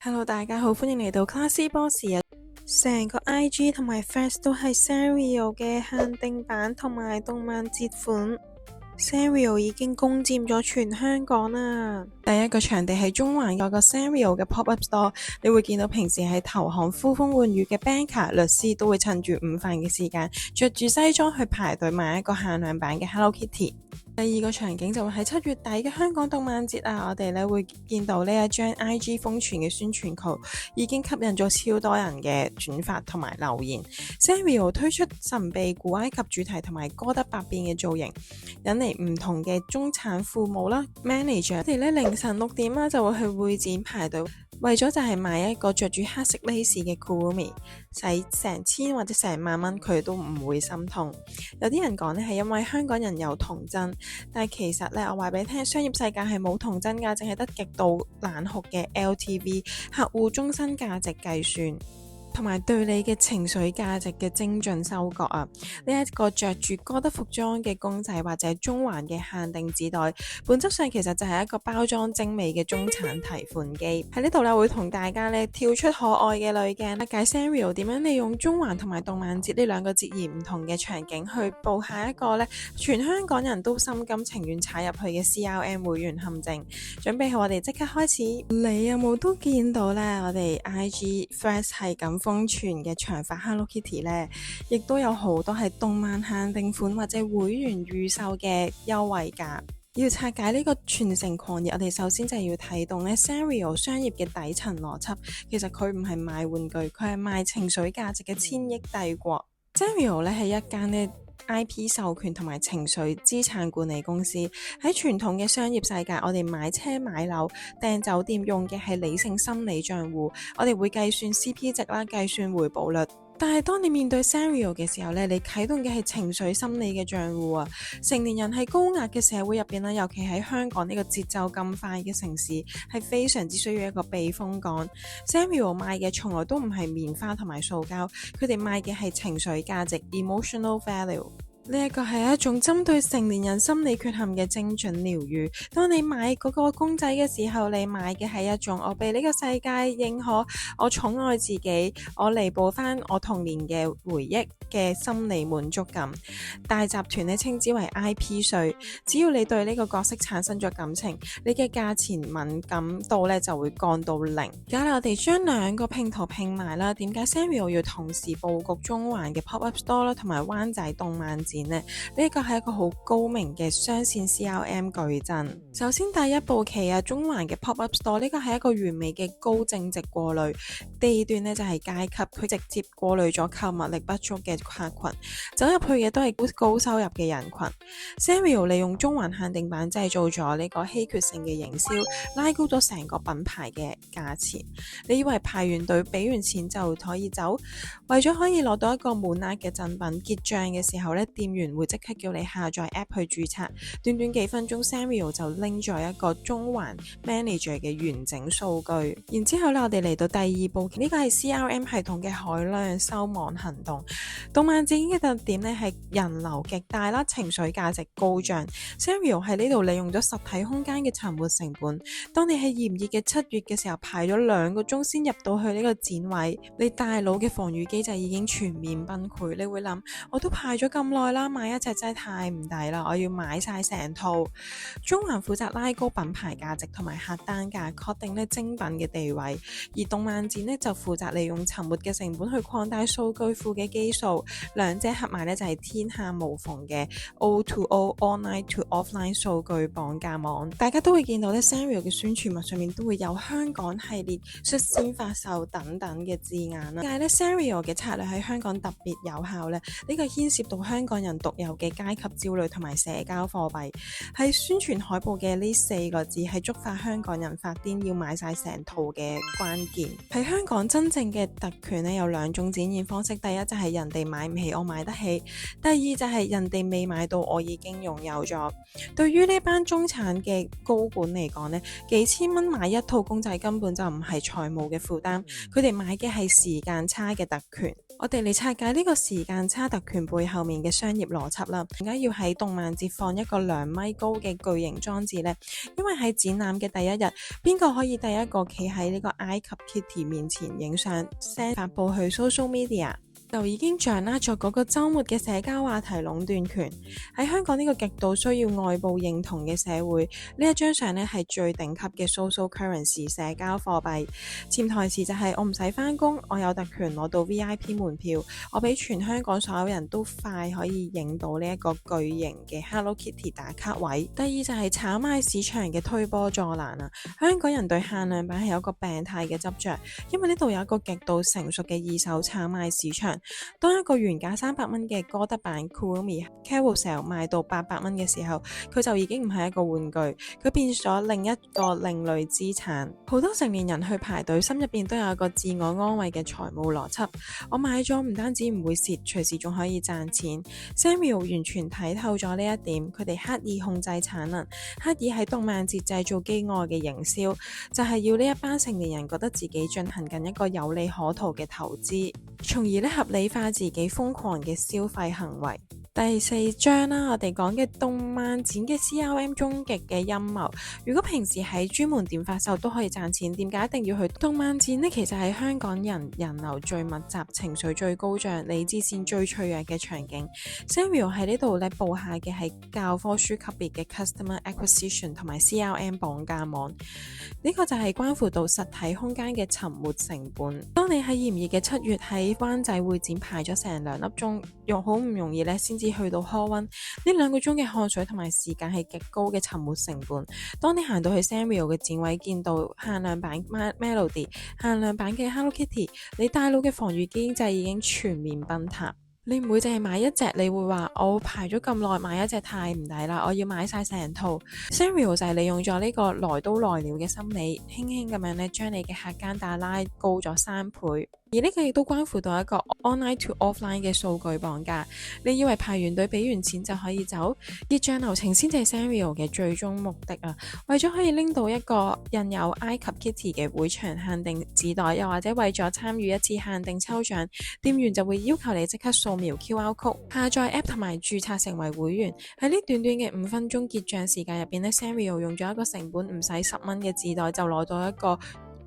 Hello，大家好，歡迎嚟到 Classy Boss 啊！成個 IG 同埋 Threads 都係 Sanrio 嘅限定版同埋動漫節款。Sanrio 已經攻佔咗全香港啦！第一個場地係中環有個 Sanrio 嘅 Pop-up Store， 你會見到平時喺投行呼風喚雨嘅 banker、律師都會趁住午飯嘅時間，着住西裝去排隊買一個限量版嘅 Hello Kitty。第二個場景就會喺7月底嘅香港動漫節啊，我哋咧會見到呢一張 IG 瘋傳嘅宣傳圖，已經吸引咗超多人嘅轉發同埋留言。Sanrio 推出神秘古埃及主題同埋哥德百變嘅造型，引嚟唔同嘅中產父母啦、manager， 我哋咧凌晨6點啦就會去會展排隊，為咗就係買一個着住黑色 lace 嘅 Kurumi， 使成千或者成萬蚊佢都唔會心痛。有啲人講呢係因為香港人有童真，但係其實呢，我話俾你聽，商業世界係冇童真㗎，淨係得極度冷酷嘅 LTV 客戶終身價值計算，同埋對你嘅情緒價值嘅精準收割啊！呢一個着住哥德服裝嘅公仔或者中環嘅限定紙袋，本質上其實就係一個包裝精美嘅中產提款機。喺呢度咧會同大家咧跳出可愛嘅濾鏡，解 Sanrio 點樣利用中環同埋動漫節呢兩個截然唔同嘅場景去佈下一個咧全香港人都心甘情願踩入去嘅 CRM 會員陷阱。準備好，我哋即刻開始。你有冇都見到咧？我哋 IG Threads 係咁瘋傳嘅長髮 Hello Kitty 呢，亦都有好多係動漫限定款或者會員預售嘅優惠價。要拆解呢個全城狂熱，我哋首先就要睇懂呢 Sanrio 商業嘅底層邏輯。其實佢唔係賣玩具，佢係賣情緒價值嘅千億帝國。Sanrio 呢係一間呢IP 授權同埋情緒資產管理公司。喺傳統嘅商業世界，我哋買車買樓訂酒店用嘅係理性心理賬戶，我哋會計算 CP 值啦，計算回報率。但係當你面對 Sanrio 嘅時候咧，你啟動嘅係情緒心理嘅賬戶啊！成年人喺高壓嘅社會入邊咧，尤其喺香港呢個節奏咁快嘅城市，係非常之需要一個避風港。Sanrio 賣嘅從來都唔係棉花同埋塑膠，佢哋賣嘅係情緒價值 （emotional value）。呢一個係一種針對成年人心理缺陷嘅精準療愈。當你買嗰個公仔嘅時候，你買嘅係一種我被呢個世界認可，我寵愛自己，我彌補翻我童年嘅回憶嘅心理滿足感。大集團呢稱之為 IP 稅，只要你對呢個角色產生咗感情，你嘅價錢敏感度呢就會降到0。而家我哋將兩個拼圖拼埋啦。點解 Sanrio 要同時佈局中環嘅 Pop-up Store 啦，同埋灣仔動漫展呢？呢個係一個好高明嘅雙線 CRM 矩陣。首先第一步棋啊，中環嘅 Pop-up Store 呢個係一個完美嘅高正值過濾。地段呢就係階級，佢直接過濾咗購物力不足嘅客群，走入去嘅都係高收入嘅人群。Sanrio 利用中環限定版製造咗呢個稀缺性嘅營銷，拉高咗成個品牌嘅價錢。你以為排完隊俾完錢就可以走？為咗可以攞到一個滿額嘅贈品，結賬嘅時候呢，店員會即刻叫你下載 app 去註冊。短短幾分鐘 Sanrio 就拎咗一個中環 manager 嘅完整數據。然之後呢，我哋嚟到第二步，呢個係 CRM 系統嘅海量收網行動。動漫展嘅特點呢係人流極大啦，情緒價值高漲。Sanrio 喺呢度利用咗實體空間嘅沉沒成本。當你喺炎熱嘅7月嘅時候排咗2個鐘先入到去呢個展位，你大腦嘅防禦機制已經全面崩潰。你會諗，我都排咗咁耐啦，買一隻真係太唔抵啦，我要買晒成套。中環負責拉高品牌價值同埋客單價，確定呢精品嘅地位，而動漫展呢就負責利用沉沒嘅成本去擴大數據庫嘅基數，兩者合埋呢就係天下無縫嘅 O2O online to offline 數據綁架網。大家都會見到呢 Sanrio 嘅宣傳物上面都會有香港系列率先發售等等嘅字眼啦。但係呢 Sanrio 嘅策略喺香港特別有效呢，呢個牽涉到香港人獨有嘅階級焦慮同埋社交貨幣。喺宣傳海報嘅呢4個字係觸發香港人發癲要買晒成套嘅關鍵。喺香港真正嘅特權呢，有2種展現方式，第一就係人哋買唔起我買得起，第二就係人哋未買到我已經擁有咗。對於呢班中產嘅高管嚟講呢，幾千蚊買一套公仔根本就唔係財務嘅負擔，佢哋買嘅係時間差嘅特權。我哋嚟拆解呢個時間差特權背後面嘅商商業邏輯啦。點解要喺動漫節放一個2米高嘅巨型裝置呢？因為喺展覽嘅第一日，邊個可以第一個企喺呢個埃及 Kitty 面前影相 ，send 發布去 social media，就已經掌握咗嗰個週末嘅社交話題壟斷權。喺香港呢個極度需要外部認同嘅社會，呢一張相呢係最頂級嘅 social currency 社交貨幣。潛台詞就係我唔使返工，我有特權攞到 VIP 門票，我比全香港所有人都快可以影到呢一個巨型嘅 Hello Kitty 打卡位。第二就係炒賣市場嘅推波助瀾啊！香港人對限量版係有一個病態嘅執着，因為呢度有一個極度成熟嘅二手炒賣市場。當一個原價300蚊嘅歌德版 Kurumi Carousel 賣到800蚊嘅時候，佢就已經唔係一個玩具，佢變咗另一個另類資產。好多成年人去排隊，心入邊都有一個自我安慰嘅財務邏輯。我買咗唔單止唔會蝕，隨時仲可以賺錢。Sanrio 完全睇透咗呢一點，佢哋刻意控制產能，刻意喺動漫節製造飢餓嘅營銷，就係要呢一班成年人覺得自己進行緊一個有利可圖嘅投資，從而合理化自己瘋狂嘅消費行為。第4章啦，我哋講嘅動漫展嘅 CRM 終極嘅陰謀。如果平時喺專門店發售都可以賺錢，點解一定要去動漫展呢？其實係香港人流最密集、情緒最高漲、理智線最脆弱嘅場景。Sanrio 喺呢度咧布下嘅係教科書級別嘅 Customer Acquisition 同埋 CRM 綁架網。呢個就係關乎到實體空間嘅沉沒成本。當你喺炎熱嘅7月喺灣仔會展排咗成2粒鐘，用好唔容易咧先至去到 Hall 1，呢2個鐘嘅汗水同埋時間係極高嘅沉沒成本。當你行到去 Sanrio 嘅展位，見到限量版 Melody、限量版嘅 Hello Kitty， 你大腦嘅防禦機制已經全面崩塌。你唔會淨係買一隻，你會話我排咗咁耐買一隻太唔抵啦，我要買晒成套。Sanrio 就係利用咗呢個來都來了嘅心理，輕輕咁樣咧將你嘅客單價拉高咗3倍。而呢個亦都關乎到一個 online to offline 嘅數據綁架。你以為排完隊俾完錢就可以走？結賬流程先至係 Sanrio 嘅最終目的啊！為咗可以拎到一個印有埃及 Kitty 嘅會場限定紙袋，又或者為咗參與一次限定抽獎，店員就會要求你即刻掃描 QR code、下載 app 同埋註冊成為會員。喺呢短短嘅5分鐘結賬時間入邊咧，Sanrio 用咗一個成本唔使10蚊嘅紙袋就攞到一個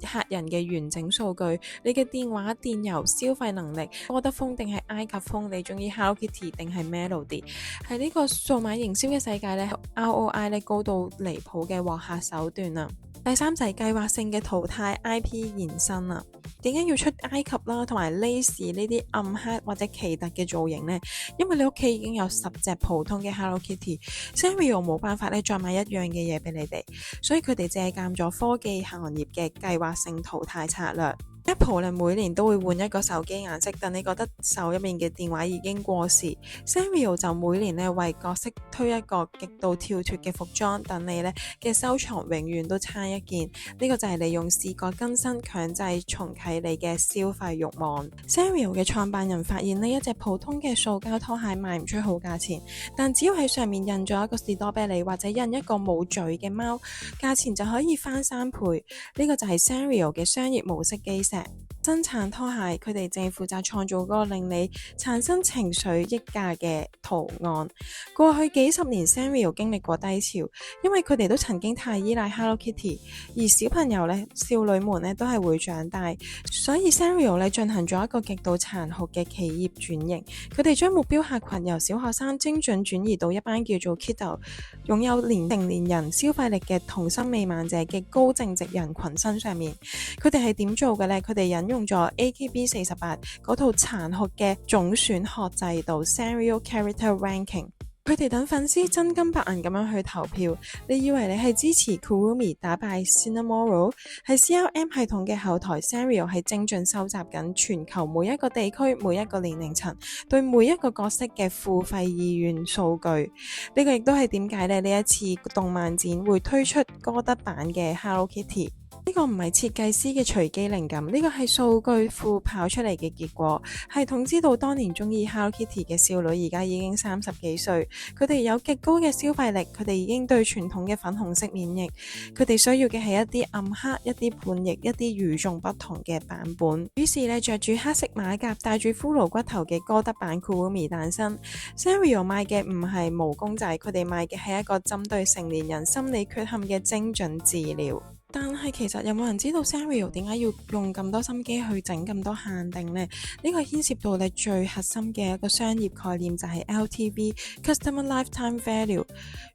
客人嘅完整數據，你嘅電話、電郵、消費能力，歌德風定係埃及風，你中意 Hello Kitty 定係 Melody？ 喺呢個數碼營銷嘅世界咧 ，ROI 咧高到離譜嘅獲客手段啊！第3就係計劃性嘅淘汰 IP 延伸啊！點解要出埃及啦，同埋 lace 呢啲暗黑或者奇特嘅造型呢？因為你屋企已經有10隻普通嘅 Hello Kitty，Sanrio 冇辦法咧再買一樣嘅嘢俾你哋，所以佢哋借鑑咗科技行業嘅計劃性淘汰策略。Apple 咧每年都會換一個手機顏色，等你覺得手入面嘅電話已經過時。Sanrio 就每年咧為角色推一個極度跳脫嘅服裝，等你咧嘅收藏永遠都差一件。呢個就係利用視覺更新強制重啟你嘅消費慾望。Sanrio 嘅創辦人發現呢一隻普通嘅塑膠拖鞋賣唔出好價錢，但只要喺上面印咗一個士多啤梨或者印一個冇嘴嘅貓，價錢就可以翻3倍。呢個就係 Sanrio 嘅商業模式基石。生產拖鞋，佢哋淨係負責創造嗰個令你產生情緒溢價嘅圖案。過去幾十年 Sanrio 經歷過低潮，因為佢哋都曾經太依賴 Hello Kitty， 而小朋友咧、少女們咧都係會長大，所以 Sanrio 咧進行咗一個極度殘酷嘅企業轉型。佢哋將目標客群由小學生精準轉移到一班叫做 Kiddo， 擁有成年人消費力嘅童心未泯者嘅高淨值人群身上面。佢哋係點做嘅呢？佢哋引用咗 AKB48 嗰套殘酷嘅總選學制度 Sanrio Character Ranking。佢哋等粉絲真金白銀咁樣去投票。你以為你係支持 Kurumi 打敗 Cinnamoroll？ 係 CRM 系統嘅後台 Sanrio 係精準收集緊全球每一個地區、每一個年齡層對每一個角色嘅付費意願數據。呢個亦都係點解呢一次動漫展會推出歌德版嘅 Hello Kitty。呢個唔係設計師嘅隨機靈感，呢個係數據庫跑出嚟嘅結果。系統知道當年中意 Hello Kitty 嘅少女而家已經30幾歲，佢哋有極高嘅消費力，佢哋已經對傳統嘅粉紅色免疫，佢哋需要嘅係一啲暗黑、一啲叛逆、一啲與眾不同嘅版本。於是呢，着住黑色馬甲、戴住骷髏骨頭嘅哥德版 Kurumi 誕生。Sanrio 賣嘅唔係毛公仔，佢哋賣嘅係一個針對成年人心理缺陷嘅精準治療。但係其實有冇人知道 Sanrio 點解要用咁多心機去整咁多限定呢？呢個牽涉到你最核心嘅一個商業概念就係 LTV（Customer Lifetime Value）。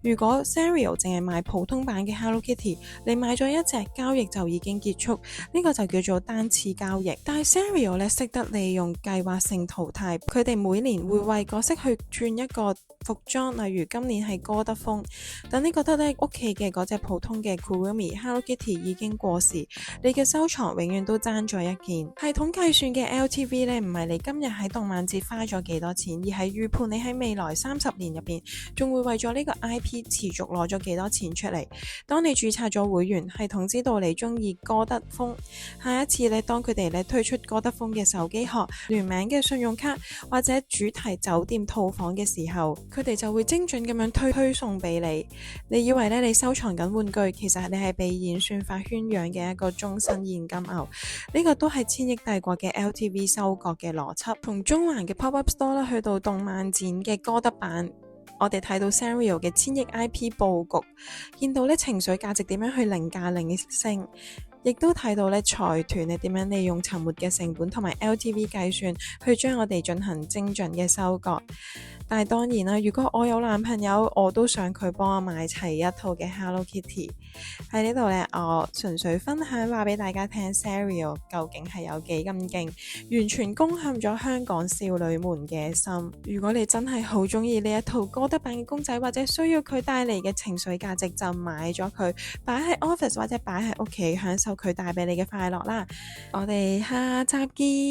如果 Sanrio 淨係賣普通版嘅 Hello Kitty， 你買咗一隻交易就已經結束，呢個就叫做單次交易。但係 Sanrio 咧識得利用計劃性淘汰，佢哋每年會為角色去轉一個服裝，例如今年係哥德風。等你覺得咧屋企嘅嗰隻普通嘅 Kurumi Hello Kitty 已經過時，你嘅收藏永遠都爭咗一件。系統計算嘅 LTV 咧，唔係你今日喺動漫節花咗幾多錢，而係預判你喺未來30年入邊，仲會為咗呢個 IP 持續攞咗幾多錢出嚟。當你註冊咗會員，系統知道你中意哥德風，下一次咧當佢哋咧推出哥德風嘅手機殼、聯名嘅信用卡或者主題酒店套房嘅時候，佢哋就會精準咁樣推送俾你。你以為咧你收藏緊玩具，其實你係被演算法圈養嘅一個終身現金牛。呢個都係千億帝國嘅 LTV 收割嘅邏輯。從中環嘅 Pop-up Store 啦，去到動漫展嘅哥德版，我哋睇到 Sanrio 嘅千億 IP 佈局，見到咧情緒價值點樣去凌駕靈性，亦都睇到咧財團咧點樣利用沉沒嘅成本同埋 LTV 計算去將我哋進行精準嘅收割。但係當然啦，如果我有男朋友，我都想佢幫我買齊一套嘅 Hello Kitty。喺呢度咧，我純粹分享話俾大家聽 Sanrio 究竟係有幾咁勁，完全攻陷咗香港少女們嘅心。如果你真係好中意呢一套哥德版嘅公仔，或者需要佢帶嚟嘅情緒價值，就買咗佢擺喺 office 或者擺喺屋企，享受佢帶俾你嘅快樂啦。我哋下集見。